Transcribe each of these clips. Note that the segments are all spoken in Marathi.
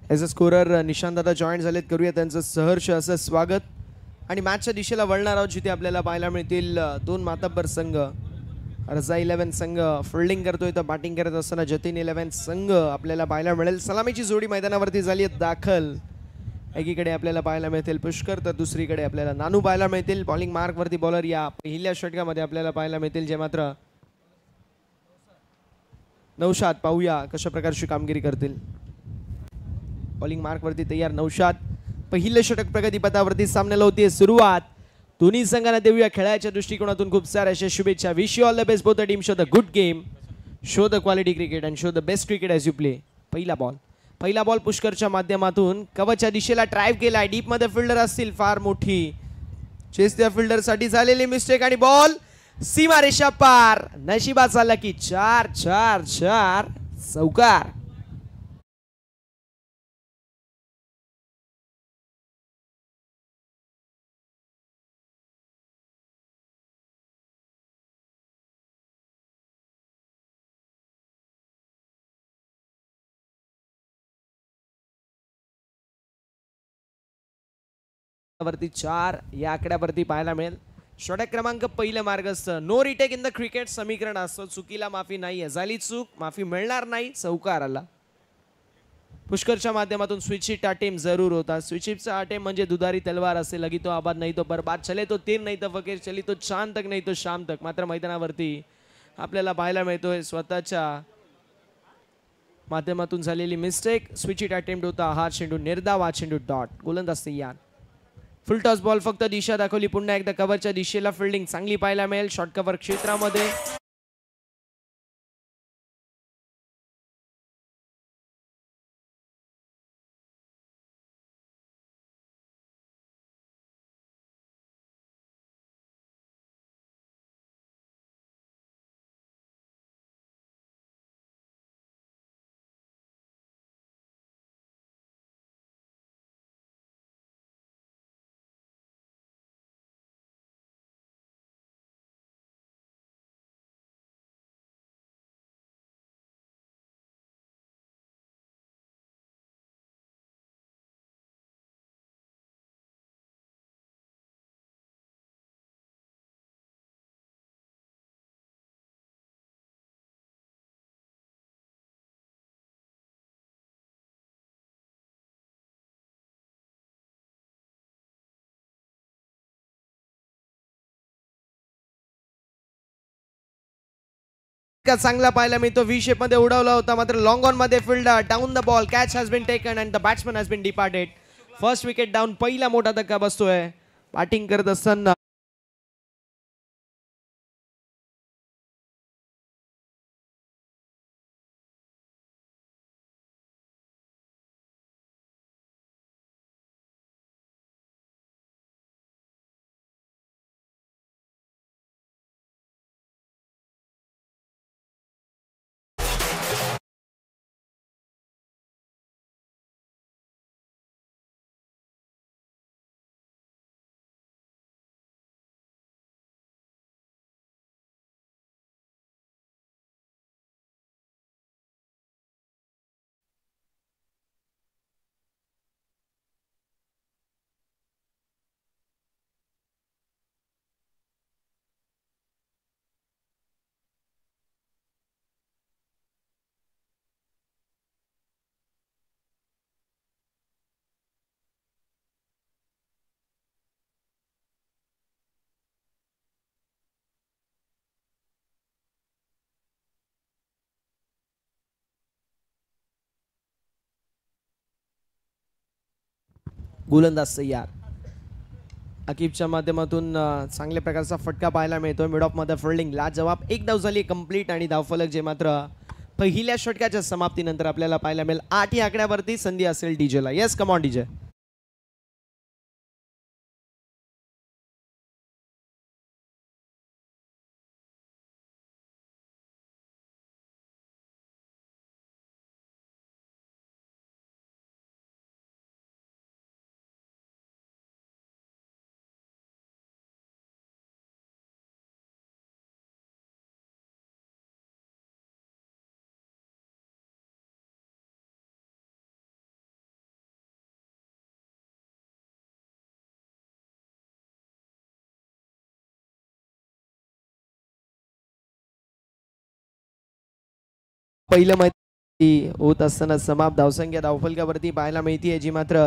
ॲज अ स्कोरर निशांत दादा जॉईन झालेत. करूया त्यांचं सहर्ष असं स्वागत. आणि मॅचच्या दिशेला वळणार आहोत जिथे आपल्याला पाहायला मिळतील दोन मातब्बर संघ. रजा 11 संघ फिल्डिंग करतोय तर बॅटिंग करत असताना जतीन 11 संघ आपल्याला पाहायला मिळेल. सलामीची जोडी मैदानावरती झाली आहे दाखल. एकीकडे आपल्याला पाहायला मिळतील पुष्कर तर दुसरीकडे आपल्याला नानू पाहायला मिळतील. बॉलिंग मार्कवरती बॉलर या पहिल्या षटकामध्ये आपल्याला पाहायला मिळतील जे मात्र नौशाद. पाहूया कशा प्रकारची कामगिरी करतील. बॉलिंग मार्कवरती तयार नौशाद. पहिले षटक प्रगतीपथावरती सामन्याला होती सुरुवात. दोन्ही संघांना देऊया खेळाच्या दृष्टिकोनातून खूप साऱ्या अशा शुभेच्छा. Wish you all the best both the team. Show the good game, show the quality cricket and show the best cricket as you play. पहिला बॉल पुष्करच्या माध्यमातून कवच्या दिशेला ड्राईव्ह केलाय. डीप मध्ये फिल्डर असतील फार मोठी चेस त्या फिल्डर साठी झालेली मिस्टेक आणि बॉल सीमारेषा पार. नशिबाचा आला की 4-4-4 चौकार. वरती 4 या आकड्यावरती पाहायला मिळेल. षटक क्रमांक पहिलं मार्गस्थ. No retake in the cricket समीकरण असतं. चुकीला माफी नाही. झाली चूक माफी मिळणार नाही. चौकार आला. पुष्करच्या माध्यमातून स्विचिट अटेम जरूर होता. स्विचिटचा अटेम म्हणजे दुधारी तलवार असे. लगी तो आबाद नाही तो बर्बाद, चले तो तीर नाही तो फकीर, चली तो चांद तक नाही तो शाम तक. मात्र मैदानावरती आपल्याला पाहायला मिळतोय स्वतःच्या माध्यमातून झालेली मिस्टेक. स्विचिट अटेम्प्ट होता. हा चेंडू निर्धाव, हा चेंडू डॉट. गोलंदाज तयार. फुल टॉस बॉल फक्त दिशा दाखवली. पुन्हा एकदा कव्हरच्या दिशेला फिल्डिंग चांगली पाहायला मिळेल. शॉर्ट कव्हर क्षेत्रामध्ये चांगला पाहायला मिळतो. व्ही शेप मध्ये उडवला होता मात्र लॉंग ऑन मध्ये fielder down the ball. Catch has been taken and the batsman has been departed. First wicket down. पहिला मोठा धक्का बसतोय बॅटिंग करत असताना. गोलंदाज तयार. अकीबच्या माध्यमातून चांगल्या प्रकारचा फटका पाहायला मिळतोय. मिड ऑफ मध्ये फिल्डिंग ला जवाब. एक धाव झाली कंप्लीट आणि धावफलक जे मात्र पहिल्या षटकाच्या समाप्तीनंतर आपल्याला पाहायला मिळेल. 8 या आकड्यावरती संधी असेल डीजेला. Yes come on DJ. पहिलं मैदान होत असताना समाप्त. धावसंख्या धावफलकावरती पाहायला मिळते जी मात्र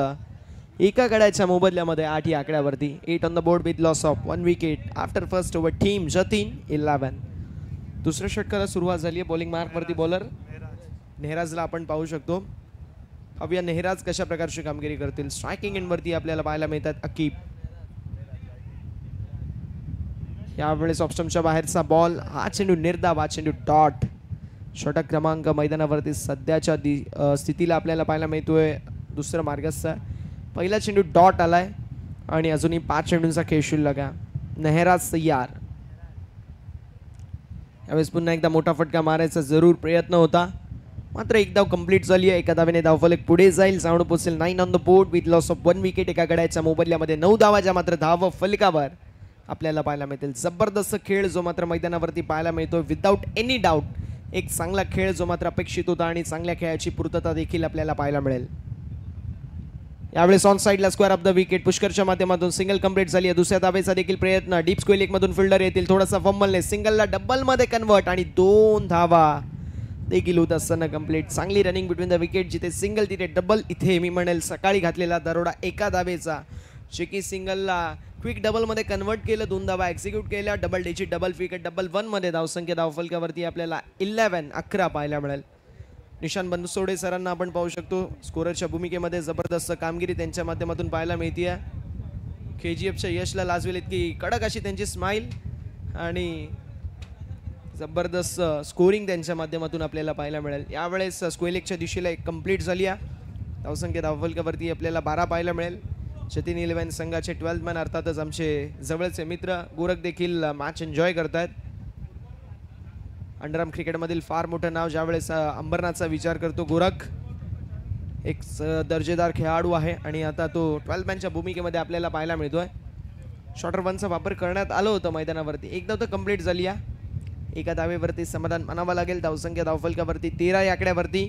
एका गड्याच्या मोबदल्यामध्ये 8 या आकड्यावरती. 8 on the board with loss of 1 wicket after first over. Team Jatin 11. दुसऱ्या षटकाला सुरुवात झाली आहे. बॉलिंग मार्कवरती बॉलर नेहराजला आपण पाहू शकतो. अभिया नेहराज कशा प्रकारची कामगिरी करतील. स्ट्रायकिंग एंडवरती आपल्याला पाहायला मिळतात अकीब. यावेळेस ऑप्शनच्या बाहेरचा बॉल. हा चेंडू निर्धाव, हा चेंडू डॉट. षटक क्रमांक मैदानावरती सध्याच्या स्थितीला आपल्याला पाहायला मिळतोय दुसरं मार्गस्थ. पहिला चेंडू डॉट आलाय आणि अजूनही 5 चेंडूंचा खेळ शिल्लक आहे. नेहराज तयार. यावेळेस पुन्हा एकदा मोठा फटका मारायचा जरूर प्रयत्न होता, मात्र एक धाव कंप्लीट झाली आहे. एका धावेने धावफलक पुढे जाईल. साऊंड पोचेल 9 on the board with loss of 1 wicket. एका गड्याच्या मोबदल्यामध्ये 9 धावाच्या मात्र धाव फलकावर आपल्याला पाहायला मिळतील. जबरदस्त खेळ जो मात्र मैदानावरती पाहायला मिळतो विदाऊट एनी डाऊट. एक चांगला खेळ जो मात्र अपेक्षित होता आणि चांगल्या खेळाची पूर्तता देखील आपल्याला पाहायला मिळेल. यावेळेस ऑन साइडला स्क्वेअर ऑफ द विकेट. पुष्करच्या माध्यमातून सिंगल कंप्लीट झाली आहे. दुसऱ्या धावेचा देखील प्रयत्न. डीप स्क्वेअर लेग मधून फिल्डर येतील. थोडासा फंबलने सिंगलला डबल मध्ये कन्वर्ट आणि 2 धावा देखील होत असताना कंप्लीट. चांगली रनिंग बिटवीन द विकेट. जिथे सिंगल तिथे डबल. इथे मी म्हणेल सकाळी घातलेला दरोडा एका धावेचा. शेकी सिंगलला क्विक डबल मध्ये कन्वर्ट केलं. 2 धावा एक्झिक्यूट केल्या. Double digit double wicket double 1 मध्ये धावसंख्या धावफलकावरती आपल्याला 11 पाहायला मिळेल. निशान बनसोडे सरांना आपण पाहू शकतो स्कोररच्या भूमिकेमध्ये. जबरदस्त कामगिरी त्यांच्या माध्यमातून पाहायला मिळते. KGFच्या यशला लाजवेल इतकी कडक अशी त्यांची स्माईल आणि जबरदस्त स्कोरिंग त्यांच्या माध्यमातून आपल्याला पाहायला मिळेल. यावेळेस स्क्वेलेकच्या दिशेला एक कंप्लीट झाली आहे. धावसंख्या धावफलकावरती आपल्याला 12 पाहायला मिळेल. जतीन 11 संघाचे 12th मॅन अर्थातच आमचे जवळचे मित्र गोरख देखील मॅच एन्जॉय करतायत. अंडरआर्म क्रिकेटमधील फार मोठं नाव ज्यावेळेस अंबरनाथचा विचार करतो गोरख. एक दर्जेदार खेळाडू आहे आणि आता तो 12th मॅनच्या भूमिकेमध्ये आपल्याला पाहायला मिळतोय. शॉर्टर वनचा वापर करण्यात आलं होतं मैदानावरती. एकदा तर कंप्लीट झाली आहे. एका धावेवरती समाधान मानावं लागेल. धावसंख्या धावफलकावरती 13 या आकड्यावरती.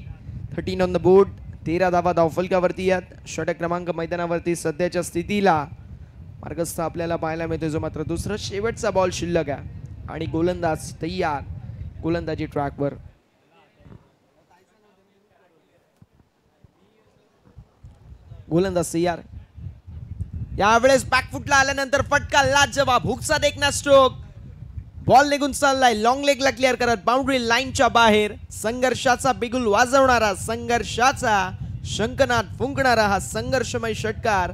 13 ऑन द बोर्ड. 13 धावा धावफलकावरती यात. षटक क्रमांक मैदानावरती सध्याच्या स्थितीला मार्गस्थ आपल्याला पाहायला मिळतो जो मात्र दुसरा शेवटचा बॉल शिल्लक आहे आणि गोलंदाज तयार. गोलंदाजी ट्रॅकवर. गोलंदाज तयार. यावेळेस बॅकफुटला आल्यानंतर फटका लाजवाब. हुकचा देखना स्ट्रोक. बॉल निघून चाललाय. लॉंग लेगला क्लिअर करत बाउंड्री लाईनच्या बाहेर. संघर्षाचा बिगुल वाजवणारा, संघर्षाचा शंखनाद फुंकणारा हा संघर्षमय षटकार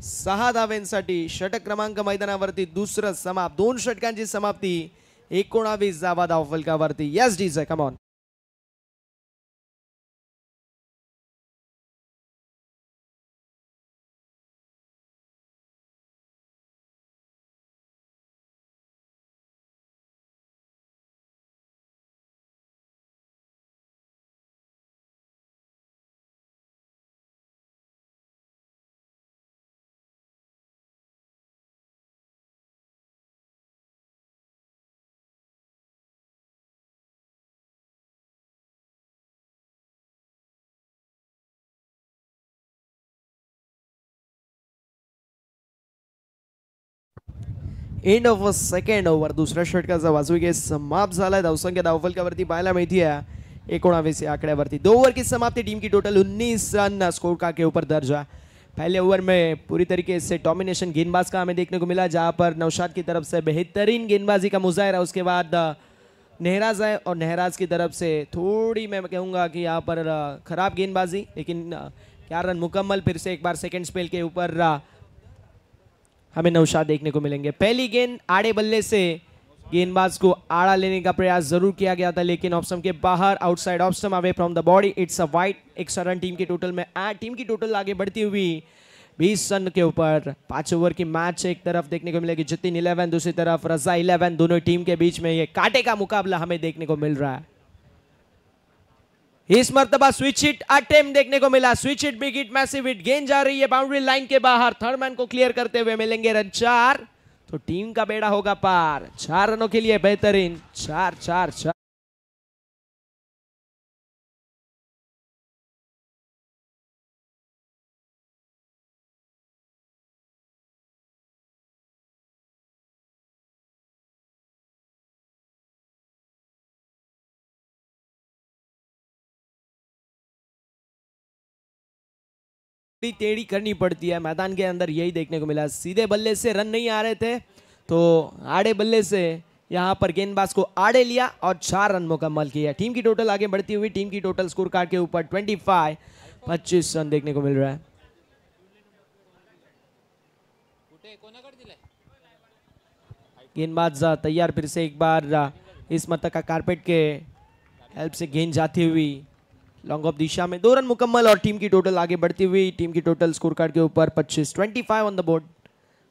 6 धावेंसाठी. षटक क्रमांक मैदानावरती दुसरं समाप्त. 2 षटकांची समाप्ती. 19 धावा धावफलकावरती. Yes DJ come on. End of a second over. दुसऱ्या षटकाचा वाजवी गेस समाप्त झालाय. धावसंख्या धावफलकावरती पाहायला मिळती है 19 या आंकड़े. 2 ओवर की समाप्ति. टीम की टोटल 19 रन स्कोर का के ऊपर दर्ज है. पहले ओवर में पूरी तरीके से डोमिनेशन गेंदबाज का हमें देखने को मिला, जहां पर नौशाद की तरफ से बेहतरीन गेंदबाजी का मुजाहरा. उसके बाद नेहराज है और नेहराज की तरफ से थोड़ी मैं कहूँगा कि यहाँ पर खराब गेंदबाजी, लेकिन 4 रन मुकम्मल. फिर से एक बार सेकंड स्पेल के ऊपर हमें नौशाद देखने को मिलेंगे. पहली गेंद आड़े बल्ले से गेंदबाज को आड़ा लेने का प्रयास जरूर किया गया था, लेकिन ऑफ स्टंप के बाहर, outside off stump, away from the body. It's a wide. Extra run team की टोटल में टीम की टोटल आगे बढ़ती हुई 20 रन के ऊपर. 5 ओवर की मैच एक तरफ देखने को मिलेगी जतीन 11, दूसरी तरफ रजा 11. दोनों टीम के बीच में ये कांटे का मुकाबला हमें देखने को मिल रहा है. इस मर्तबा स्विच हिट अटेम्प्ट देखने को मिला. Switch hit, big hit, massive hit. गेंद जा रही है बाउंड्री लाइन के बाहर. थर्ड मैन को क्लियर करते हुए मिलेंगे रन 4. तो टीम का बेड़ा होगा पार. 4 रनों के लिए बेहतरीन 4-4-4. टेढ़ी करनी पड़ती है। मैदान के अंदर यही देखने को मिला, सीधे बल्ले से रन नहीं आ रहे थे तो आड़े बल्ले से यहां पर गेंदबाज को आड़े लिया और 4 रन मुकम्मल किया। टीम की टोटल आगे बढ़ती हुई, टीम की टोटल स्कोर कार्ड के ऊपर 25 रन देखने को मिल रहा है। गेंदबाज तैयार, फिर से एक बार इस मतलब का कारपेट के हेल्प से गेंद जाती हुई लॉन्ग ऑफ दिशा में 2 रन मुकम्मल और टीम की टोटल आगे बढ़ती हुई। टीम की टोटल स्कोर कार्ड के ऊपर 25 on the board,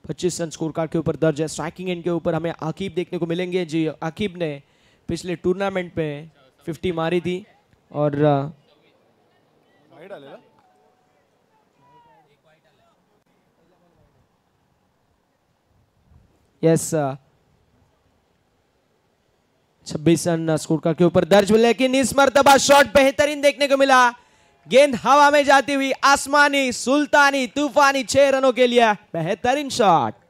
25 run score card के ऊपर दर्ज है। स्ट्राइकिंग एंड के ऊपर हमें आकिब देखने को मिलेंगे। जी, आकिब ने पिछले टूर्नामेंट में 50 मारी थी और यस 26 रन स्कोर कार्ड के ऊपर दर्ज, लेकिन इस मर्तबा शॉट बेहतरीन देखने को मिला। गेंद हवा में जाती हुई, आसमानी, सुल्तानी, तूफानी 6 रनों के लिए बेहतरीन शॉट।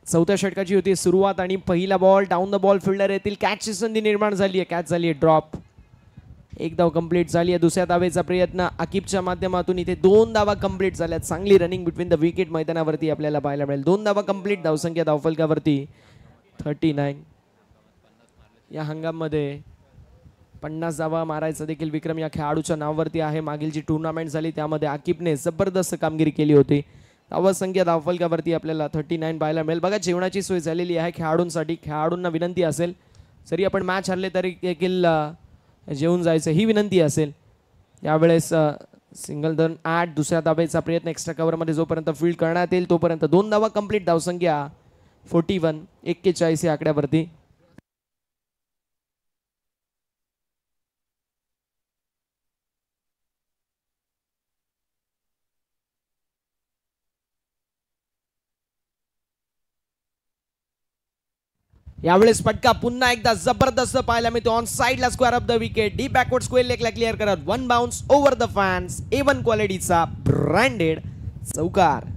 चौथ्या षटकाची होती सुरुवात आणि पहिला ball down the ball fielder येतील कॅचची संधी निर्माण झाली आहे, कॅच झाली आहे ड्रॉप, एक धाव कंप्लीट झाली आहे। दुसऱ्या धावेचा प्रयत्न आकिबच्या माध्यमातून, इथे 2 धावा कंप्लीट झाल्यात। चांगली रनिंग बिटवीन द विकेट मैदानावरती आपल्याला पाहायला मिळेल। 2 धावा कंप्लीट, धावसंख्या धावफलकावरती 39। या हंगाममध्ये 50 धावा मारायचा देखील विक्रम या खेळाडूच्या नावावरती आहे। मागील जी टूर्नामेंट झाली त्यामध्ये आकिबने जबरदस्त कामगिरी केली होती। धावसंख्या धावफलकावरती आपल्याला 39 पाहायला मिळेल। बघा, जेवणाची सोय झालेली आहे खेळाडूंसाठी। खेळाडूंना विनंती असेल, जरी आपण मॅच हरले तरी देखील जेवून जायचं ही विनंती असेल। यावेळेस सिंगल धन 8, दुसऱ्या धावेचा प्रयत्न एक्स्ट्रा कव्हरमध्ये जोपर्यंत फील्ड करण्यात येईल तोपर्यंत 2 धावा कंप्लीट, धावसंख्या 41 या आकड्यावरती। यावेळेस फटका पुन्हा एकदा जबरदस्त पाहायला मिळतो ऑन साइडला square off the wicket deep backward square लेगला क्लिअर करत one bounce over the fence A1 क्वालिटीचा ब्रँडेड चौकार.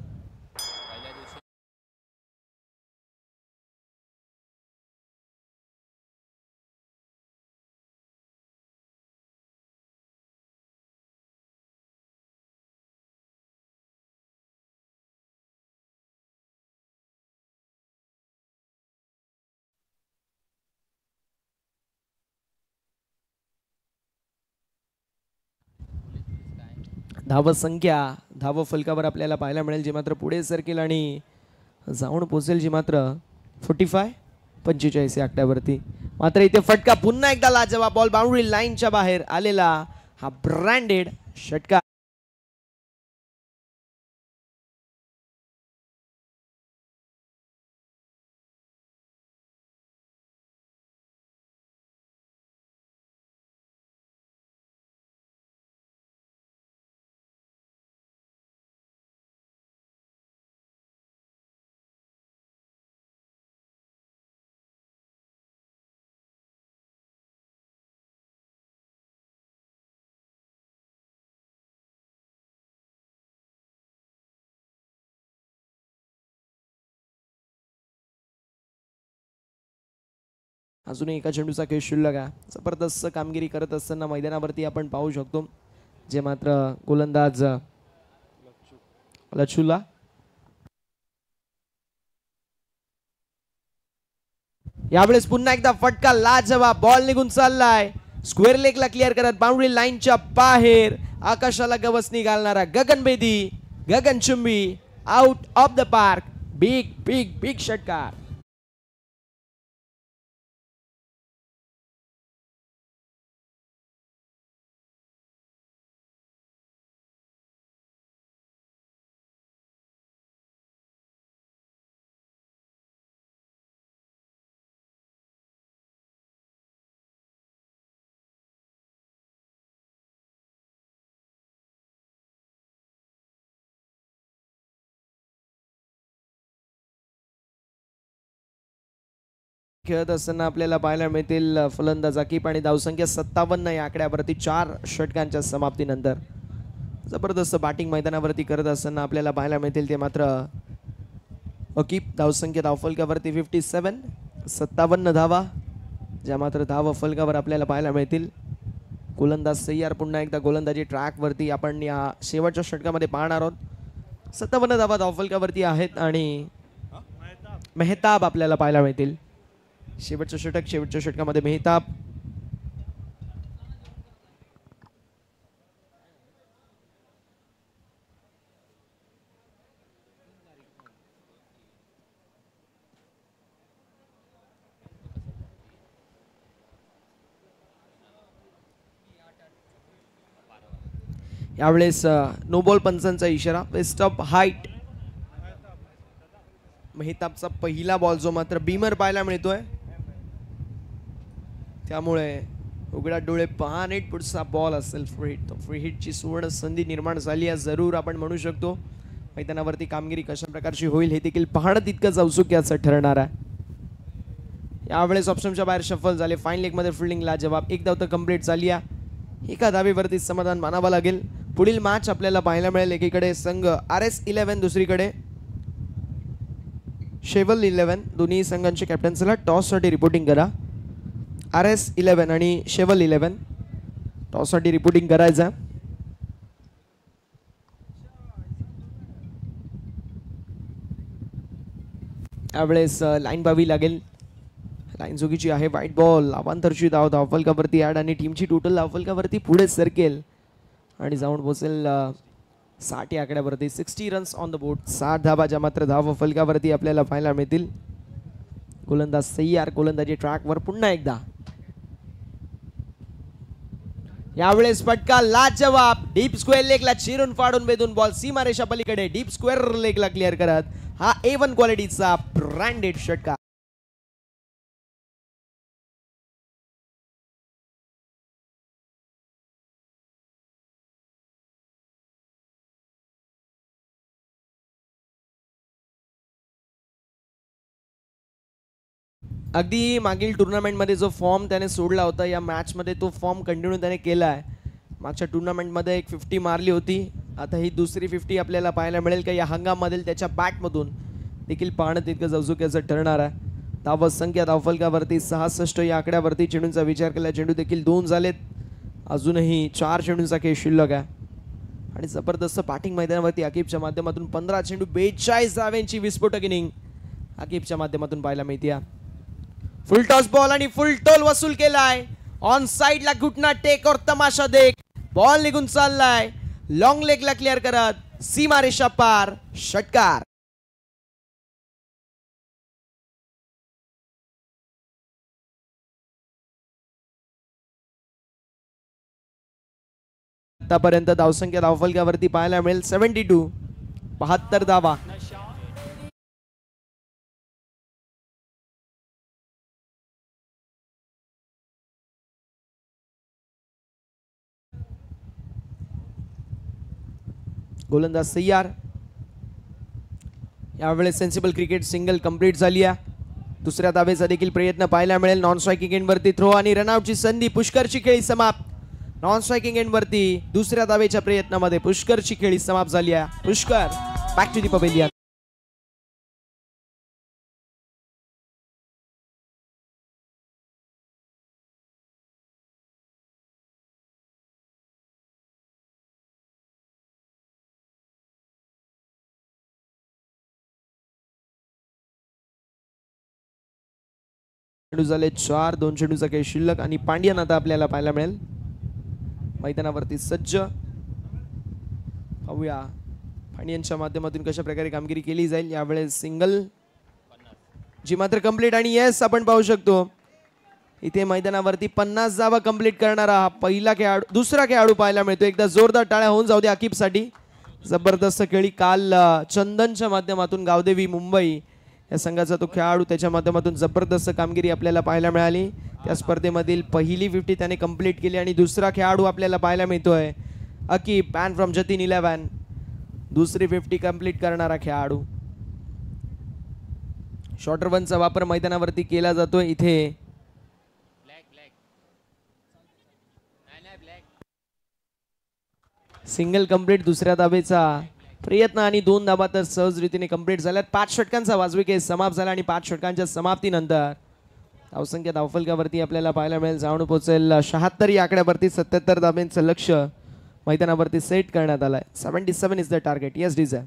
धावसंख्या धाव फलकावर आपल्याला पाहायला मिळेल जी मात्र पुढे सरकेल आणि जाऊन पोहोचेल जी मात्र 45 या आकड्यावरती. मात्र इथे फटका पुन्हा एकदा लाजवाब बॉल बाउंड्री लाईनच्या बाहेर आलेला हा ब्रँडेड षटकार. अजूनही एका चेंडूचा खेळ शिल्लक आहे. जबरदस्त कामगिरी करत असताना मैदानावरती आपण पाहू शकतो जे मात्र गोलंदाज लचुला यावेळेस पुन्हा एकदा फटका लाजवाब बॉल निघून चाललाय स्क्वेअर लेगला क्लिअर करत बाउंड्री लाईनच्या बाहेर आकाशाला गवसणी घालणारा गगनभेदी गगनचुंबी out of the park. Big big big षटकार. खेळत असताना आपल्याला पाहायला मिळतील फलंदाज अकीब आणि धावसंख्या 57 या आकड्यावरती 4 षटकांच्या समाप्तीनंतर जबरदस्त बॅटिंग मैदानावरती करत असताना आपल्याला पाहायला मिळतील ते मात्र अकीब धावसंख्या धावफलकावरती 57 धावा ज्या मात्र धाव फलकावर आपल्याला पाहायला मिळतील. गोलंदाज सय्यार पुन्हा एकदा गोलंदाजी ट्रॅकवरती आपण या शेवटच्या षटकामध्ये पाहणार आहोत. 57 धावा धावफलकावरती आहेत आणि मेहताब आपल्याला पाहायला मिळतील. शेवटच्या षटकामध्ये मेहताब यावेळेस नो बॉल पंचांचा इशारा वेस्ट ऑफ हाईट. मेहताबचा पहिला बॉल जो मात्र बीमर पाहायला मिळतोय त्यामुळे उघडा डोळे पहा नेट पुढचा बॉल असेल फ्री हिट. तो फ्री हिटची सुवर्ण संधी निर्माण झाली आहे जरूर आपण म्हणू शकतो. मैदानावरती कामगिरी कशा प्रकारची होईल हे देखील पाहणं तितकंच औत्सुक्याचं ठरणार आहे. यावेळेस ऑप्शनच्या बाहेर शफल झाले. फाईन लेगमध्ये फिल्डिंगला जवाब एक धाव तर कंप्लीट झाली आहे. एका धावेवरती समाधान मानावं लागेल. पुढील मॅच आपल्याला पाहायला मिळेल एकीकडे संघ RS11 दुसरीकडे शेवल 11. दोन्ही संघांचे कॅप्टन चला टॉससाठी रिपोर्टिंग करा. RS11 आणि शेवल 11 टॉससाठी रिपोर्टिंग करायचं. यावेळेस लाईन पाहावी लागेल. लाईन चुकीची आहे. व्हाईट बॉल अवांतरची धाव धावफलकावरती ॲड आणि टीमची टोटल धावफलकावरती पुढे सरकेल आणि जाऊन पोहोचेल 60 या आकड्यावरती. 60 रन्स ऑन द बोर्ड. 60 धावा ज्या मात्र धाव फलकावरती आपल्याला पाहायला मिळतील. गोलंदाज सय्यार गोलंदाजी ट्रॅकवर पुन्हा एकदा. यावेळेस फटका लाजवाब डीप स्क्वेअर लेगला चिरून फाडून बेदून बॉल सीमारेषा पलीकडे डीप स्क्वेअर लेगला क्लिअर करत हा A1 क्वालिटीचा ब्रँडेड षटकार. अगदी मागील टुर्नामेंटमध्ये जो फॉर्म त्याने सोडला होता या मॅचमध्ये तो फॉर्म कंटिन्यू त्याने केला आहे. मागच्या टुर्नामेंटमध्ये एक 50 मारली होती. आता ही दुसरी 50 आपल्याला पाहायला मिळेल का या हंगामामधील त्याच्या बॅटमधून देखील पाहणं तितकंच औत्सुक्याचं ठरणार आहे. धावत संख्या धावफलकावरती 66 या आकड्यावरती चेंडूंचा विचार केला. चेंडू देखील 2 झालेत. अजूनही 4 चेंडूंचा खेळ शिल्लक आहे आणि जबरदस्त बॅटिंग मैदानावरती आकिबच्या माध्यमातून 15 चेंडू 42 धावांची विस्फोटक इनिंग आकिबच्या माध्यमातून पाहायला मिळते. फुल टॉस बॉल आणि फुल टोल वसूल केलाय. ऑन साइड ला घुटना टेक और तमाशा देख. बॉल निघून चाललाय. लॉंग लेग ला क्लिअर करत सीमा रेषा पार षटकार. आतापर्यंत धावसंख्या धावफलकावरती पाहायला मिळेल 72. 72 धावा. गोलंदाज तयार. यावेळेस सेन्सिबल क्रिकेट सिंगल कंप्लीट झाली आहे. दुसऱ्या धावेचा देखील प्रयत्न पाहायला मिळेल. नॉन स्ट्रायकिंग एंडवरती थ्रो आणि रनआउटची संधी. पुष्करची खेळी समाप्त. नॉन स्ट्रायकिंग एंडवरती दुसऱ्या धावेच्या प्रयत्नामध्ये पुष्करची खेळी समाप्त झाली आहे. Pushkar back to the pavilion. चेंडू झाले 4. 2 चेंडूचा खेळ शिल्लक आणि पांड्यान आता आपल्याला पाहायला मिळेल मैदानावरती सज्ज. पाहूया पांड्यांच्या माध्यमातून कशा प्रकारे कामगिरी केली जाईल. यावेळेस सिंगल जी मात्र कंप्लीट आणि येस आपण पाहू शकतो इथे मैदानावरती 50 धावा कंप्लीट करणारा हा पहिला खेळाडू दुसरा खेळाडू पाहायला मिळतो. एकदा जोरदार टाळ्या होऊन जाऊ दे आकिबसाठी. जबरदस्त खेळी काल चंदनच्या माध्यमातून गावदेवी मुंबई या संघाचा तो खेळाडू त्याच्या माध्यमातून जबरदस्त कामगिरी आपल्याला पाहायला मिळाली. त्या स्पर्धेमधील पहिली 50 त्याने कंप्लीट केली आणि दुसरा खेळाडू आपल्याला पाहायला मिळतोय अकीब पॅन फ्रॉम जतीन 11. दुसरी 50 कंप्लीट करणारा खेळाडू. शॉर्टर वनचा वापर मैदानावरती केला जातोय इथे. सिंगल कंप्लीट दुसऱ्या धावेचा प्रयत्न आणि 2 धावा तर सहज रीतीने कंप्लीट झाल्यात. 5 षटकांचा वाजवी खेळ समाप्त झाला आणि 5 षटकांच्या समाप्तीनंतर धावसंख्या धावफलकावरती आपल्याला पाहायला मिळेल जाऊन पोहोचेल 76 या आकड्यावरती. 77 धाब्यांचं लक्ष मैदानावरती सेट करण्यात आलंय. 77 is the target. Yes desire.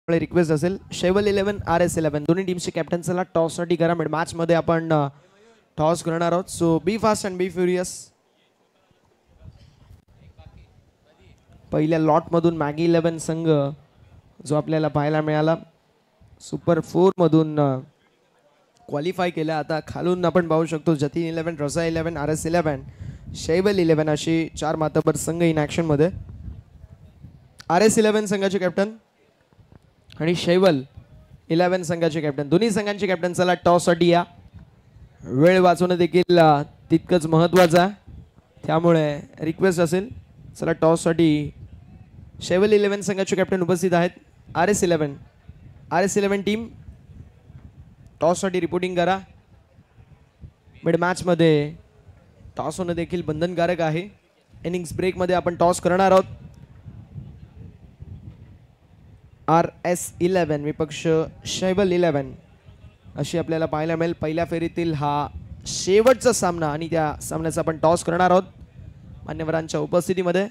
Request असेल शेवल 11 RS 11 दोन्ही टीमचे कॅप्टन चला टॉस साठी करा. मॅच मध्ये आपण टॉस करणार आहोत. So be fast and be furious. पहिल्या लॉट मधून मॅगी 11 संघ जो आपल्याला पाहायला मिळाला सुपर 4 मधून क्वालिफाय केला. आता खालून आपण पाहू शकतो जतीन 11 रसा 11 RS 11 शेवल 11 अशी 4 मातबर संघ इन ऍक्शन मध्ये. RS 11 संघाचे कॅप्टन आणि शैवल 11 संघाचे कॅप्टन. दोन्ही संघांचे कॅप्टन चला टॉस साठी या. वेळ वाचवणं देखील तितकंच महत्वाचं आहे त्यामुळे रिक्वेस्ट असेल चला टॉस साठी शैवल 11 संघाचे कॅप्टन उपस्थित आहेत. RS11 टीम टॉससाठी रिपोर्टिंग करा. मिड मॅचमध्ये टॉस होणं देखील बंधनकारक आहे. इनिंग्स ब्रेकमध्ये आपण टॉस करणार आहोत. RS11 विपक्ष शैवल 11 अशी आपल्याला पाहायला मिळेल. पहिल्या फेरीतील हा शेवटचा सामना आणि त्या सामन्याचा आपण टॉस करणार आहोत मान्यवरांच्या उपस्थितीमध्ये.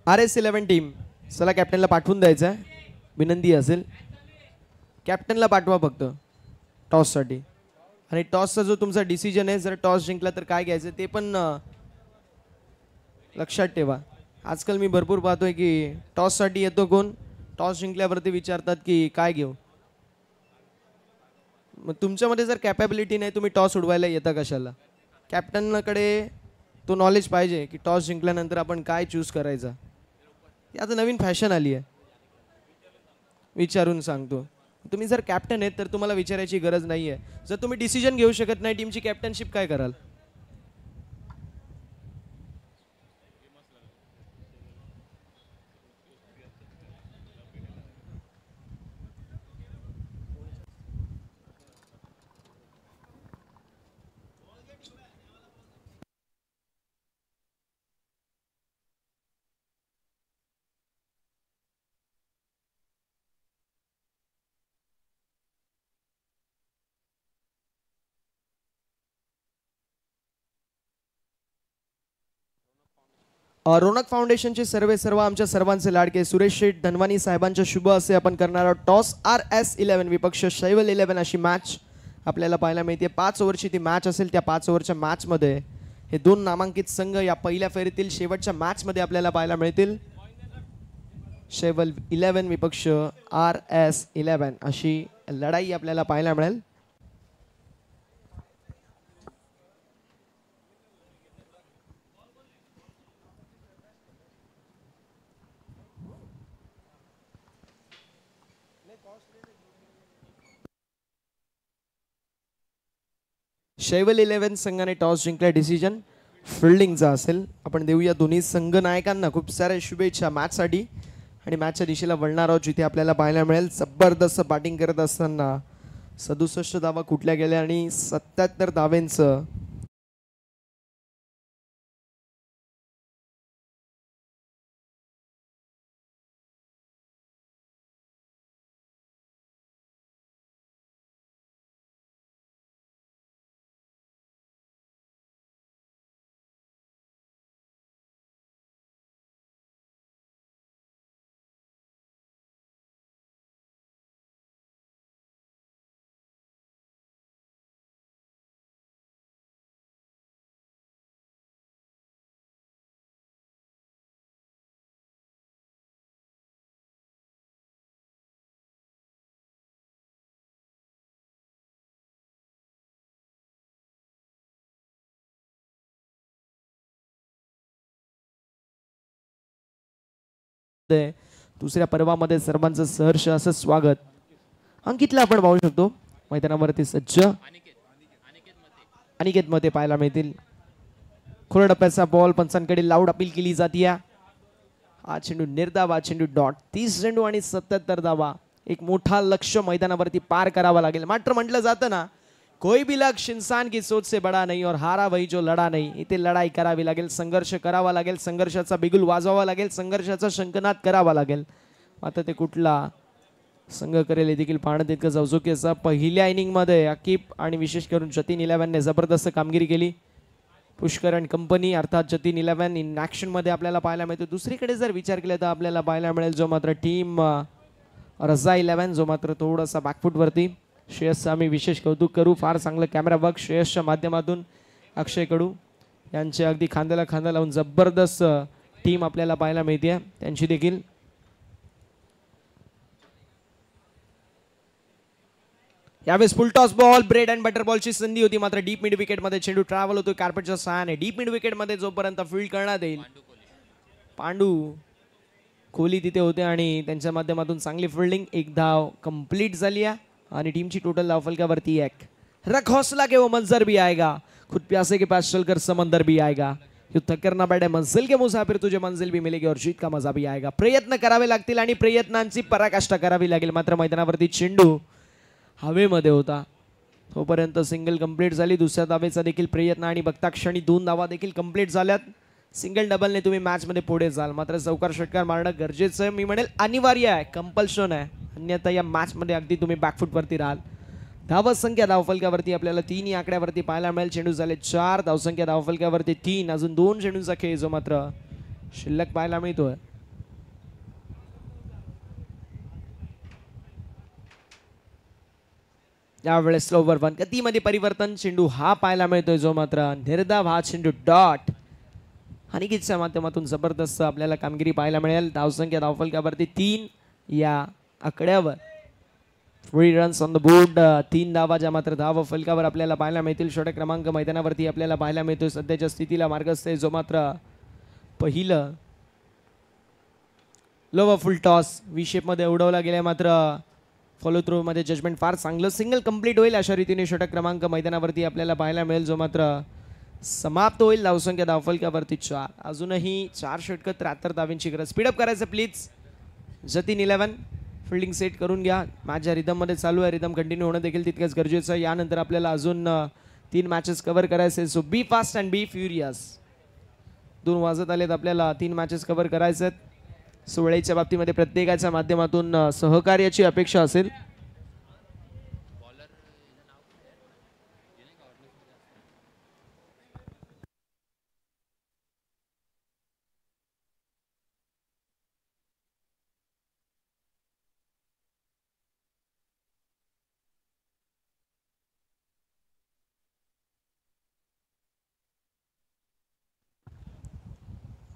RS11 टीम चला कॅप्टनला पाठवून द्यायचं आहे. विनंती असेल कॅप्टनला पाठवा फक्त टॉससाठी. आणि टॉसचा जो तुमचा डिसिजन आहे, जर टॉस जिंकला तर काय घ्यायचं ते पण लक्षात ठेवा. आजकाल मी भरपूर पाहतोय की टॉससाठी येतो कोण, टॉस जिंकल्यावरती विचारतात की काय घेऊ. मग तुमच्यामध्ये जर कॅपॅबिलिटी नाही, तुम्ही टॉस उडवायला येता कशाला. कॅप्टनकडे तो नॉलेज पाहिजे की टॉस जिंकल्यानंतर आपण काय चूज करायचा. ही आता नवीन फॅशन आली आहे. विचारून सांगतो. तुम्ही जर कॅप्टन आहेत तर तुम्हाला विचारायची गरज नाही आहे. जर तुम्ही डिसिजन घेऊ शकत नाही टीमची कॅप्टनशिप काय कराल. रोनक फाउंडेशनचे सर्व आमच्या सर्वांचे लाडके सुरेश शेठ धनवानी साहेबांच्या शुभ असे आपण करणार आहोत टॉस. RS11 विपक्ष शैवल 11 अशी मॅच आपल्याला पाहायला मिळते. 5 ओव्हरची ती मॅच असेल. त्या 5 ओव्हरच्या मॅचमध्ये हे दोन नामांकित संघ या पहिल्या फेरीतील शेवटच्या मॅचमध्ये आपल्याला पाहायला मिळतील. शैवल 11 विपक्ष RS11 अशी लढाई आपल्याला पाहायला मिळेल. शैवल 11 संघाने टॉस जिंकला. डिसिजन फिल्डिंगचा असेल. आपण देऊया दोन्ही संघ नायकांना खूप साऱ्या शुभेच्छा मॅचसाठी. आणि मॅचच्या दिशेला वळणार आहोत जिथे आपल्याला पाहायला मिळेल जबरदस्त बॅटिंग करत असताना 67 धावा कुठल्या गेल्या आणि 77 धावांचं दुसऱ्या पर्वामध्ये सर्वांचं सहर्ष असं स्वागत. अंकितला आपण पाहू शकतो मैदानावरती सज्ज. अनिकेत मध्ये पाहायला मिळतील. खोल टप्प्याचा बॉल पंचांकडे लाऊड अपील केली जाते. हा चेंडू निर्धाव, चेंडू डॉट. 30 चेंडू आणि 77 धावा. एक मोठा लक्ष्य मैदानावरती पार करावा लागेल. मात्र म्हटलं जातं ना, कोई भी लक्ष्य इंसान की सोच से बड़ा नहीं और हारा वही जो लढा नहीं. इथे लढाई करावी लागेल, संघर्ष करावा लागेल, संघर्षाचा बिगुल वाजवावा लागेल, संघर्षाचा शंखनाद करावा लागेल. आता ते कुठला संघ करेल हे देखील पाहणं तितकंच औत्सुक्याचं. पहिल्या इनिंगमध्ये अकीब आणि विशेष करून जतीन 11 ने जबरदस्त कामगिरी केली. पुष्कर अँड कंपनी अर्थात जतीन 11 इन ॲक्शन मध्ये आपल्याला पाहायला मिळतो. दुसरीकडे जर विचार केला तर आपल्याला पाहायला मिळेल जो मात्र टीम रजा 11 जो मात्र थोडासा बॅकफूट वरती. श्रेयसचं आम्ही विशेष कौतुक करू. फार चांगलं कॅमेरा वर्क श्रेयसच्या माध्यमातून. अक्षय कडू यांचे अगदी खांद्याला खांदा लावून जबरदस्त टीम आपल्याला पाहायला मिळते त्यांची देखील. यावेळेस full toss ball bread and butter बॉलची संधी होती. मात्र डीप मिड विकेट मध्ये चेंडू ट्रॅव्हल होतो कार्पेटच्या सहाय्याने. डीप मिड विकेट मध्ये जोपर्यंत फील्ड करण्यात येईल पांडू कोहली तिथे होते आणि त्यांच्या माध्यमातून चांगली फिल्डिंग. एक धाव कंप्लीट झाली आहे आणि टीमची टोटल धावफलकावरती एक. रख हौसला के वो मंजर भी आएगा, खुद प्यासे के पास चलकर समंदर भी आएगा. यू थक करना बैठे मंजिल के मुसाफिर, तुझे मंजिल भी मिलेगी और जीत का मजा भी आएगा. प्रयत्न करावे लागतील आणि प्रयत्नांची पराकाष्ठा करावी लागेल. मात्र मैदानावरती चेंडू हवेमध्ये होता तोपर्यंत सिंगल कंप्लीट झाली. दुसऱ्या धावेचा देखील प्रयत्न आणि बघता क्षणी 2 धावा देखील कंप्लीट झाल्यात. सिंगल डबलने तुम्ही मॅच मध्ये पुढे जाल, मात्र चौकार षटकार मारणं गरजेचं आहे, मी म्हणेल अनिवार्य आहे, कंपल्शन आहे. अन्यथा या मॅच मध्ये अगदी तुम्ही बॅकफूट वरती राहाल. धावसंख्या धावफलकावरती आपल्याला 3 या आकड्यावरती पाहायला मिळेल. चेंडू झाले 4, धावसंख्या धावफलकावरती 3. अजून 2 चेंडूंचा खेळ जो मात्र शिल्लक पाहायला मिळतोय. यावेळेस स्लोवर 1 गतीमध्ये परिवर्तन. चेंडू हा पाहायला मिळतोय जो मात्र निर्धाव हा चेंडू डॉट. अनिकेतच्या माध्यमातून जबरदस्त आपल्याला कामगिरी पाहायला मिळेल. धावसंख्या धावफलकावरती 3 या आकड्यावर. 3 रन्स ऑन द बोर्ड. 3 धावा ज्या मात्र धाव फलकावर आपल्याला पाहायला मिळतील. षटक क्रमांक मैदानावरती आपल्याला पाहायला मिळतोय. सध्याच्या स्थितीला मार्गस्थ आहे जो मात्र पहिलं लोवर फुल टॉस व्ही शेप मध्ये उडवला गेला, मात्र फॉलो थ्रू मध्ये जजमेंट फार चांगलं. सिंगल कंप्लीट होईल अशा रीतीने षटक क्रमांक मैदानावरती आपल्याला पाहायला मिळेल जो मात्र समाप्त होईल. धावसंख्या धावफलकावरती 4. अजूनही 4 षटकं 73 धावांची गरज. स्पीडअप करायचं प्लीज. जतीन 11 फिल्डिंग सेट करून घ्या. मॅच ज्या रिदम मध्ये चालू आहे, रिदम कंटिन्यू होणं देखील तितकंच गरजेचं आहे. यानंतर आपल्याला अजून 3 मॅचेस कव्हर करायचे. So be fast and be furious. 2 वाजत आलेत, आपल्याला 3 मॅचेस कव्हर करायचे आहेत. सो वेळेच्या बाबतीमध्ये प्रत्येकाच्या माध्यमातून सहकार्याची अपेक्षा असेल.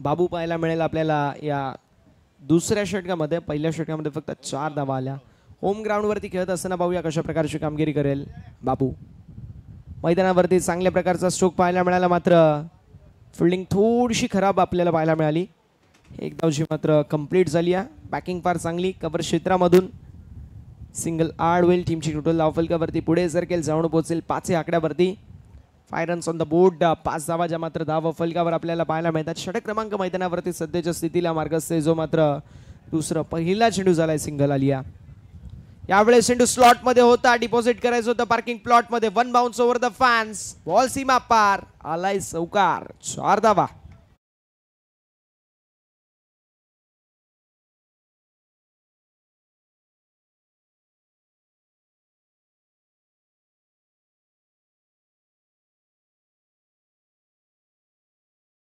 बाबू पाहायला मिळेल आपल्याला या दुसऱ्या षटकामध्ये. पहिल्या षटकामध्ये फक्त 4 धावा आल्या. होम ग्राउंडवरती खेळत असताना पाहूया कशा प्रकारची कामगिरी करेल बाबू. मैदानावरती चांगल्या प्रकारचा स्ट्रोक पाहायला मिळाला, मात्र फिल्डिंग थोडीशी खराब आपल्याला पाहायला मिळाली. एक धावची मात्र कंप्लीट झाली आहे. बॅकिंग फार चांगली. कव्हर क्षेत्रामधून सिंगल आड होईल. टीमची टोटल धावफलकावरती पुढे सरकेल, जाऊन पोहोचेल 5 या आकड्यावरती. 5 रन्स ऑन द बोर्ड. 5 धावा ज्या मात्र धाव फलकावर आपल्याला पाहायला मिळतात. षटक क्रमांक मैदानावरती सध्याच्या स्थितीला मार्गस्थ आहे जो मात्र दुसरा पहिला चेंडू झालाय सिंगल आलिया. यावेळेस चेंडू स्लॉट मध्ये होता, डिपॉझिट करायचं होतं पार्किंग प्लॉट मध्ये. 1 bounce over the fence. Ball सीमा पार. आलाय चौकार. 4 धावा.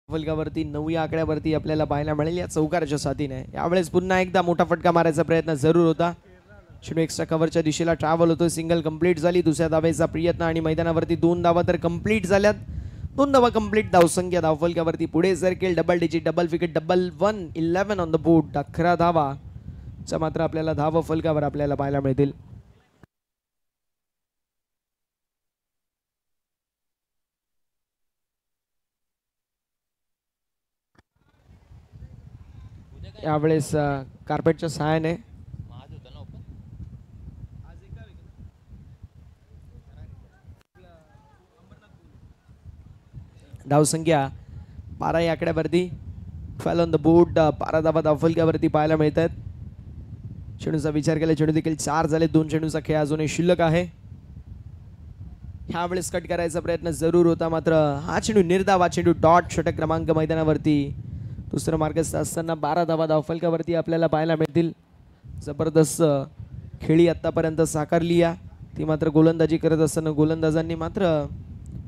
फलकावरती 9 या आकड्यावरती आपल्याला पाहायला मिळेल या चौकाराच्या साथीने. यावेळेस पुन्हा एकदा मोठा फटका मारायचा प्रयत्न जरूर होता. चेंडू एक्स्ट्रा कव्हरच्या दिशेला ट्रॅव्हल होतो. सिंगल कंप्लीट झाली. दुसऱ्या धावेचा प्रयत्न आणि मैदानावरती 2 धावा तर कंप्लीट झाल्यात. 2 धावा कंप्लीट. धावसंख्या धावफलकावरती पुढे सरकेल. Double digit, double wicket, double 1. 11 on the board. 11 धावा च्या मात्र आपल्याला धाव फलकावर आपल्याला पाहायला मिळतील. यावेळेस कार्पेटच्या सहाय्याने धावसंख्या 12 या आकड्यावरती. 12 ऑन द बोर्ड. 12 धावा धावफलकावरती पाहायला मिळतात. चेंडूचा विचार केला, चेंडू देखील 4 झाले. 2 चेंडूचा खेळ अजूनही शिल्लक आहे. ह्यावेळेस कट करायचा प्रयत्न जरूर होता, मात्र हा चेंडू निर्धावा. चेंडू डॉट. षटक क्रमांक मैदानावरती दुसरं मार्गस्थ असताना 12 धावा धावफलकावरती आपल्याला पाहायला मिळतील. जबरदस्त खेळी आतापर्यंत साकारली आहे. ती मात्र गोलंदाजी करत असताना गोलंदाजांनी मात्र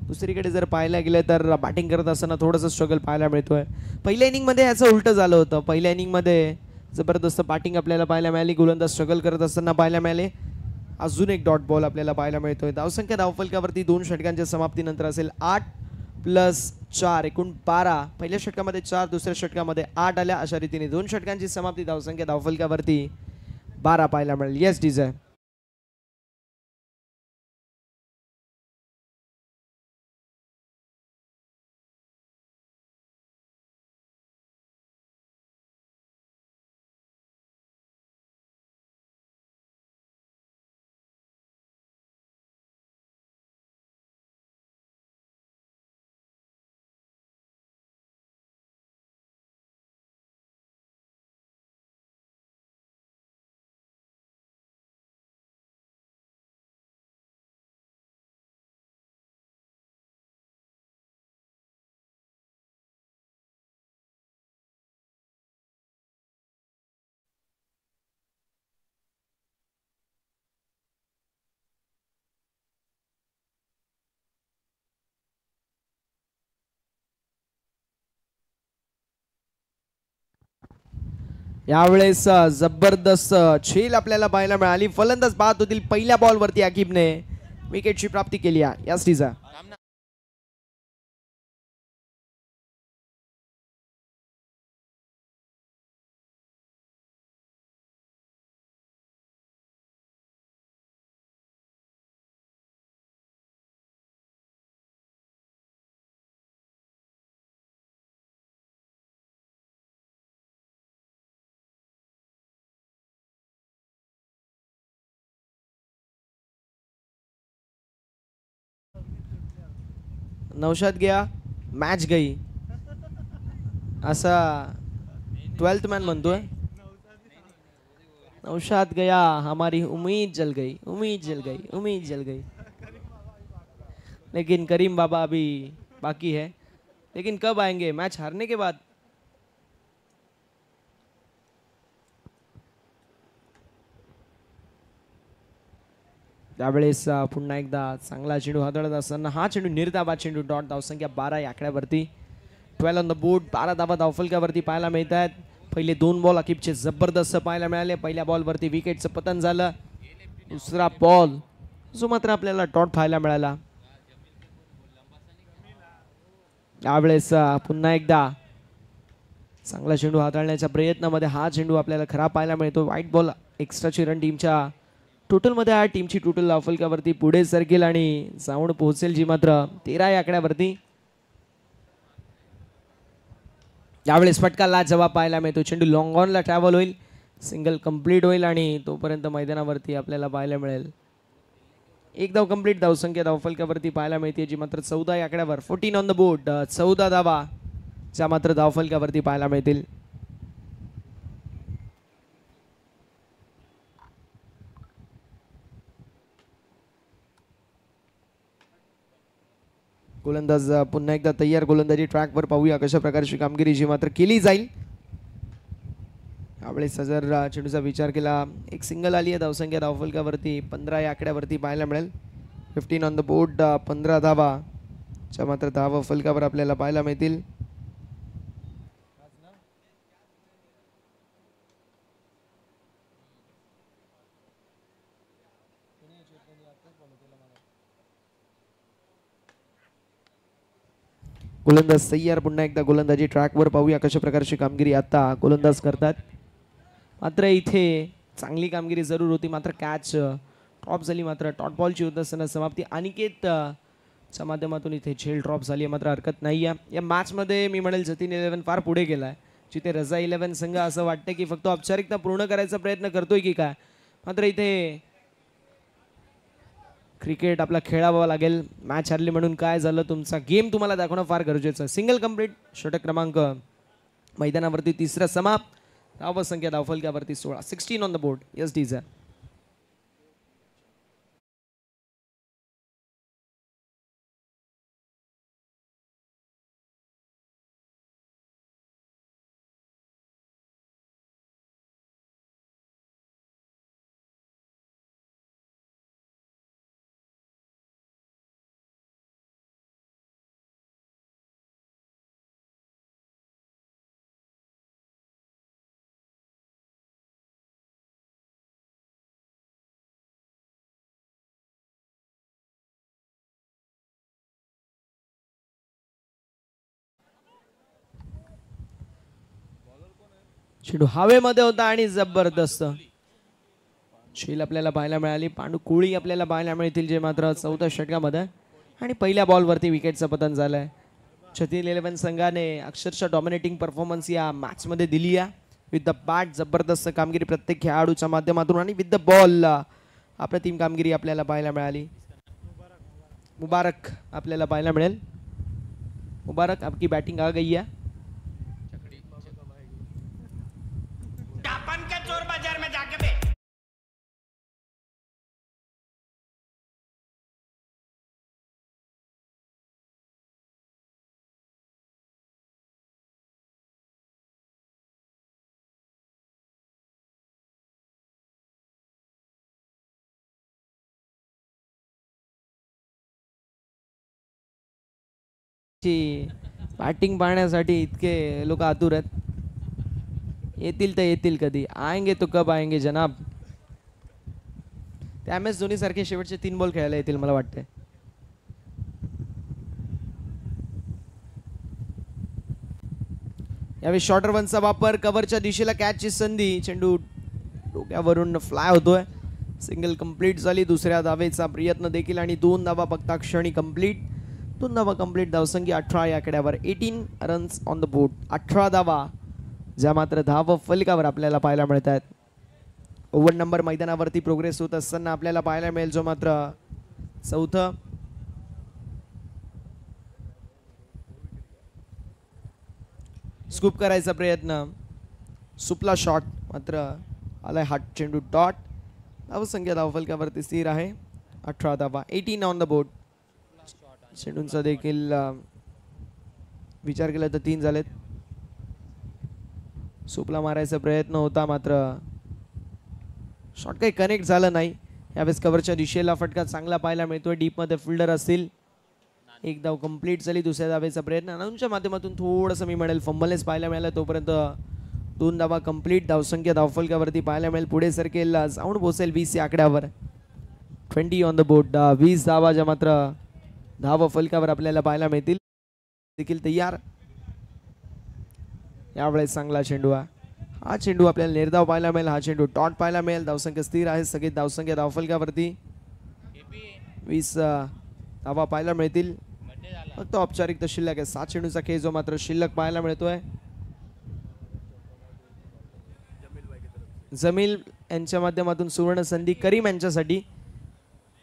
दुसरीकडे जर पाहायला गेलं तर बॅटिंग करत असताना थोडंसं स्ट्रगल पाहायला मिळतोय. पहिल्या इनिंगमध्ये याचं उलटं झालं होतं. पहिल्या इनिंगमध्ये जबरदस्त बॅटिंग आपल्याला पाहायला मिळाली. गोलंदाज स्ट्रगल करत असताना पाहायला मिळाले. अजून एक डॉट बॉल आपल्याला पाहायला मिळतोय. धावसंख्या धावफलकावरती 2 षटकांच्या समाप्तीनंतर असेल 8 + 4 एकूण 12. पहिल्या षटकामध्ये 4, दुसऱ्या षटकामध्ये 8 आल्या. अशा रीतीने 2 षटकांची समाप्ती. धावसंख्या धावफलकावरती 12 पाहायला मिळेल. Yes DJ. यावेळेस जबरदस्त झेल आपल्याला पाहायला मिळाली. फलंदाज बाद होतील. पहिल्या बॉल वरती आकिबने विकेटची प्राप्ती केली आहे या स्टीजा. नौशाद गया मॅच गई असा 12th मॅन म्हणतोय. नौशाद गया हमारी उम्मीद जल गई, उम्मीद जल गई, उम्मीद जल गई. लेकिन करीम बाबा अभी बाकी है. लेकिन कब आएंगे? मैच हारने के बाद. त्यावेळेस पुन्हा एकदा चांगला चेंडू हाताळत असताना हा चेंडू निर्धावाद चेंडू. डॉट धावसंख्या 12 या आकड्यावरती. 12 ऑन द बोर्ड. 12 धावा धावफलकावरती पाहायला मिळत आहेत. पहिले 2 बॉल आकिबचे जबरदस्त पाहायला मिळाले. पहिल्या बॉलवरती विकेटचं पतन झालं. दुसरा बॉल जो मात्र आपल्याला डॉट पाहायला मिळाला. यावेळेस पुन्हा एकदा चांगला चेंडू हाताळण्याच्या प्रयत्नामध्ये हा चेंडू आपल्याला खराब पाहायला मिळतो. व्हाईट बॉल एक्स्ट्राची रन टीमच्या टोटलमध्ये आहे. टीमची टोटल धावफलकावरती पुढे सरकेल आणि जाऊन पोहोचेल जी मात्र 13 या आकड्यावरती. यावेळेस फटका लाच जवाब पाहायला मिळतो. चेंडू लॉंग ऑनला ट्रॅव्हल होईल. सिंगल कंप्लीट होईल आणि तोपर्यंत मैदानावरती आपल्याला पाहायला मिळेल एक धाव कंप्लीट. धावसंख्या धावफलकावरती पाहायला मिळते जी मात्र 14 या आकड्यावर. 14 ऑन द बोर्ड. 14 धावा ज्या मात्र धावफलकावरती पाहायला मिळतील. गोलंदाज पुन्हा एकदा तयार. गोलंदाजी ट्रॅकवर पाहूया कशा प्रकारची कामगिरी जी मात्र केली जाईल. यावेळेस जर चेंडूचा विचार केला एक सिंगल आली आहे. धावसंख्या धावफलकावरती 15 या आकड्यावरती पाहायला मिळेल. 15 ऑन द बोर्ड. 15 धावा च्या मात्र धाव फलकावर आपल्याला पाहायला मिळतील. गोलंदाज तयार. पुन्हा एकदा गोलंदाजी ट्रॅकवर पाहूया कशा प्रकारची कामगिरी आता गोलंदाज करतात. मात्र इथे चांगली कामगिरी जरूर होती. मात्र कॅच ड्रॉप झाली. मात्र डॉट बॉलची होत असताना समाप्ती. अनिकेत च्या माध्यमातून इथे झेल ड्रॉप झाली आहे. मात्र हरकत नाही आहे. या मॅचमध्ये मी म्हणेल जतीन 11 फार पुढे गेला आहे. जिथे रजा 11 संघ असं वाटतं की फक्त औपचारिकता पूर्ण करायचा प्रयत्न करतोय की काय. मात्र इथे क्रिकेट आपला खेळावा लागेल. मॅच हरली म्हणून काय झालं तुमचा गेम तुम्हाला दाखवणं फार गरजेचं आहे. Single complete. षटक क्रमांक मैदानावरती तिसरा समाप्त. धावसंख्या धावफलकावरती 16. 16 ऑन द बोर्ड. यस डीजर. चेंडू हवेमध्ये होता आणि जबरदस्त झेल आपल्याला पाहायला मिळाली. पांडू कोळी आपल्याला पाहायला मिळतील जे मात्र 4थ्या षटकामध्ये. आणि पहिल्या बॉलवरती विकेटचं पतन झालंय. जतीन 11 संघाने अक्षरशः डॉमिनेटिंग परफॉर्मन्स या मॅचमध्ये दिली आहे. विथ द बॅट जबरदस्त कामगिरी प्रत्येक खेळाडूच्या माध्यमातून आणि विथ द बॉल अप्रतिम कामगिरी आपल्याला पाहायला मिळाली. मुबारक आपल्याला पाहायला मिळेल. मुबारक आपकी बैटिंग आ गई है. बॅटिंग पाहण्यासाठी इतके लोक आतुर आहेत. येतील तर येतील कधी. आएंगे तो कब आएंगे जनाब. त्या MS धोनी सारखे शेवटचे 3 बॉल खेळायला येतील मला वाटते. यावेळी शॉर्टर वनचा वापर, कव्हरच्या दिशेला कॅचची संधी, चेंडू डोक्यावरून फ्लाय होतोय. सिंगल कंप्लीट झाली. दुसऱ्या धावेचा प्रयत्न देखील आणि 2 धावा बघता क्षणी कंप्लीट. 2 धावा कंप्लीट. धावसंख्या 18 या आकड्यावर. 18 रन्स ऑन द बोर्ड. 18 धावा ज्या मात्र धाव फलकावर आपल्याला पाहायला मिळत आहेत. ओव्हर नंबर मैदानावरती प्रोग्रेस होत असताना आपल्याला पाहायला मिळेल जो मात्र चौथं. स्कूप करायचा प्रयत्न, सुपला शॉट मात्र आलाय हात चेंडू डॉट. धावसंख्या धावफलकावरती स्थिर आहे. 18 धावा. 18 ऑन द बोर्ड. चेंडूंचा देखील विचार केला तर 3 झालेत. सुपला मारायचा प्रयत्न होता मात्र शॉट काही कनेक्ट झालं नाही. यावेळेस कव्हरच्या दिशेला फटका चांगला पाहायला मिळतोय. डीपमध्ये फिल्डर असतील. एक धाव कंप्लीट झाली. दुसऱ्या धावेचा प्रयत्न अनाऊनच्या माध्यमातून थोडंसं मी म्हणेल फंबलनेस पाहायला मिळालं. तोपर्यंत 2 धावा कंप्लीट. धावसंख्या धावफलकावरती पाहायला मिळेल. पुढे सरकेल जाऊन पोहोचेल 20 या आकड्यावर. 20 ऑन द बोर्ड. 20 धावा ज्या मात्र धाव फलकावर आपल्याला पाहायला मिळतील. देखील तयार. यावेळेस चांगला चेंडू आहे. हा चेंडू आपल्याला निर्धाव पाहायला मिळेल. हा चेंडू टॉट पाहायला मिळेल. धावसंख्या स्थिर आहे. सगळी धावसंख्या धावफलकावरती 20 धावा पाहायला मिळतील. फक्त औपचारिक तर शिल्लक आहे. 7 चेंडूचा खेळ जो मात्र शिल्लक पाहायला मिळतोय. जमील यांच्या माध्यमातून सुवर्ण संधी करीम यांच्यासाठी.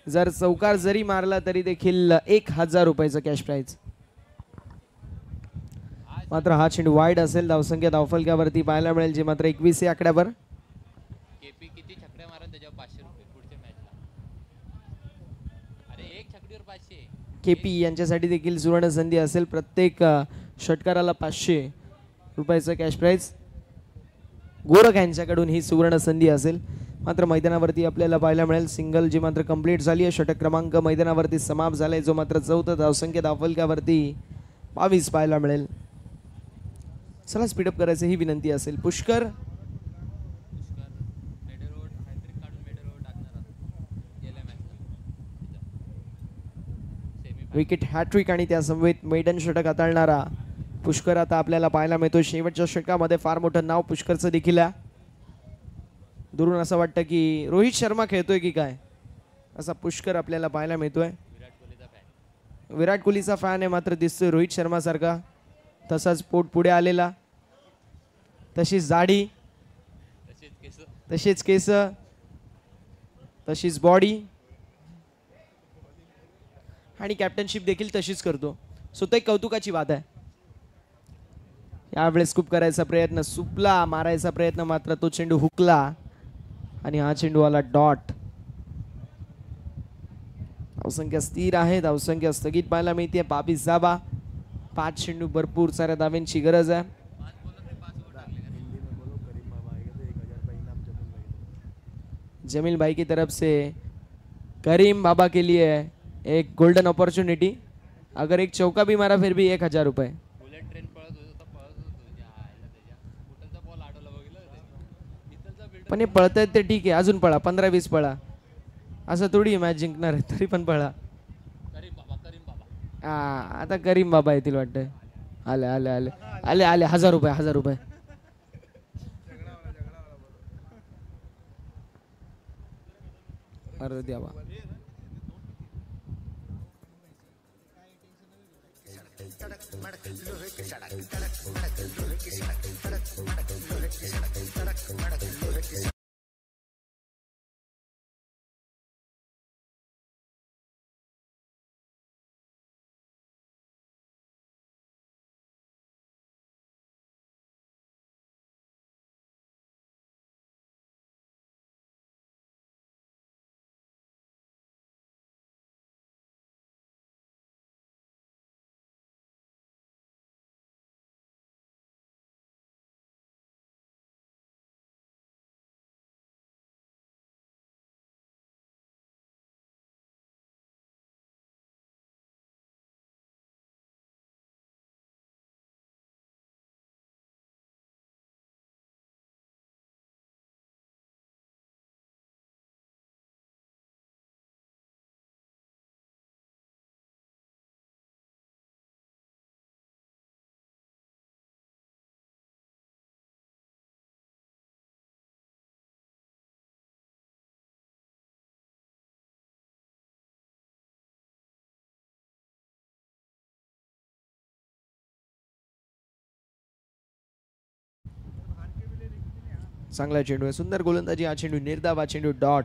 जर चौकार जरी मारला तरी देखील 1000 रुपयाचं कॅश प्राइज. मात्र हा चेंडू वाईड असेल. धावसंख्या धावफलकावरती पाहायला मिळेल जे मात्र 21 या आकड्यावर. केपी यांच्यासाठी देखील सुवर्ण संधी असेल. प्रत्येक षटकाराला 500 रुपयाचं कॅश प्राइज. गोरख यांच्याकडून ही सुवर्ण संधी असेल. मात्र मैदानावरती आपल्याला पाहायला मिळेल सिंगल जी मात्र कंप्लीट झाली आहे. षटक क्रमांक मैदानावरती समाप्त झालाय जो मात्र चौथा. धावसंख्या धावफलकावरती 22 पाहायला मिळेल. चला स्पीडअप करायचं ही विनंती असेल. पुष्कर विकेट हॅट्रिक आणि त्या समवेत मेडन षटक हाताळणारा पुष्कर आता आपल्याला पाहायला मिळतो. शेवटच्या षटकामध्ये फार मोठं नाव पुष्करचं देखील आहे. दुरून असं वाटतं की रोहित शर्मा खेळतोय की काय असा पुष्कर आपल्याला पाहायला मिळतोय. विराट कोहलीचा फॅन आहे मात्र दिसतोय रोहित शर्मा सारखा. तसाच पोट पुढे आलेला, तशीच दाढी, तसेच केस, तशीच बॉडी आणि कॅप्टनशिप देखील तशीच करतो. सो तो एक कौतुकाची बात आहे. यावेळेस स्कूप करायचा प्रयत्न, सुपला मारायचा प्रयत्न मात्र तो चेंडू हुकला आणि हा चेंडू आला डॉट. धावसंख्या स्थिर आहे. धावसंख्या स्थगित पाहायला मिळते. 22 धावा. 5 चेंडू भरपूर साऱ्या धाव्यांची गरज आहे. जमील भाई की तरफ से करीम बाबा के लिए एक गोल्डन अपॉर्चुनिटी. अगर एक चौका भी मारा फिर भी 1000 रुपये. पण हे पळतायत ते ठीक आहे. अजून पळा 15-20 पळा. असं थोडी मॅच जिंकणार आहे तरी पण पळा. आता करीम बाबा येतील वाटतंय. आले आले आले आले आले. 1000 रुपये 1000 रुपये. अरे द्यावा. चांगला चेंडू आहे, सुंदर गोलंदाजी हा चेंडू, निर्धाव हा चेंडू, डॉट.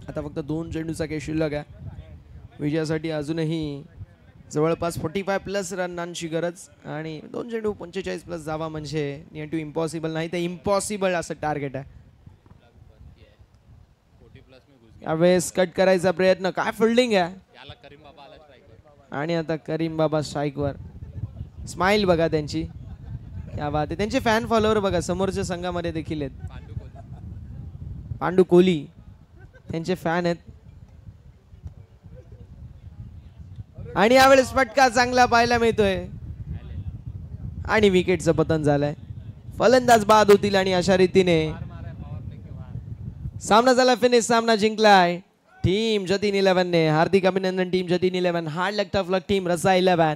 आता फक्त 2 चेंडूचा खेळ शिल्लक आहे. विजयासाठी अजूनही जवळपास 45+ रनांची गरज आणि 2 चेंडू 45+ धावा म्हणजे नियर टू इम्पॉसिबल नाही तर इम्पॉसिबल असं टार्गेट आहे. यावेळेस कट करायचा प्रयत्न, काय फिल्डिंग आहे. आणि आता करीम बाबा स्ट्राईकवर. स्माइल बघा त्यांची, क्या बात आहे. त्यांचे फॅन फॉलोअर बघा समोरच्या संघामध्ये देखील आहेत. पांडू कोहली त्यांचे फॅन आहेत. आणि यावेळेस फटका चांगला पाहायला मिळतोय आणि विकेटचं पतन झालंय. फलंदाज बाद होतील आणि अशा रीतीने सामना झाला फिनिश. सामना जिंकलाय टीम जतीन 11 ने. हार्दिक अभिनंदन टीम जतीन 11. हार्ड लक टफ लक टीम रसा 11.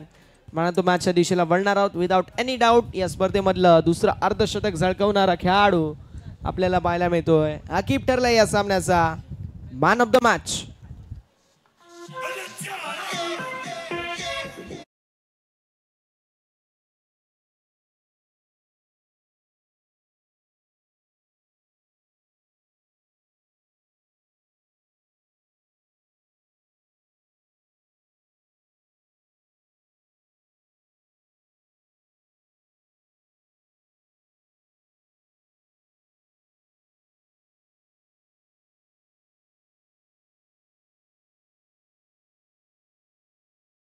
म्हणा तो मॅचच्या दिशेला वळणार आहोत विदाउट एनी डाऊट. या स्पर्धेमधलं दुसरं अर्धशतक झळकवणारा खेळाडू आपल्याला पाहायला मिळतोय. आकिब ठरलाय या सामन्याचा मॅन ऑफ द मॅच.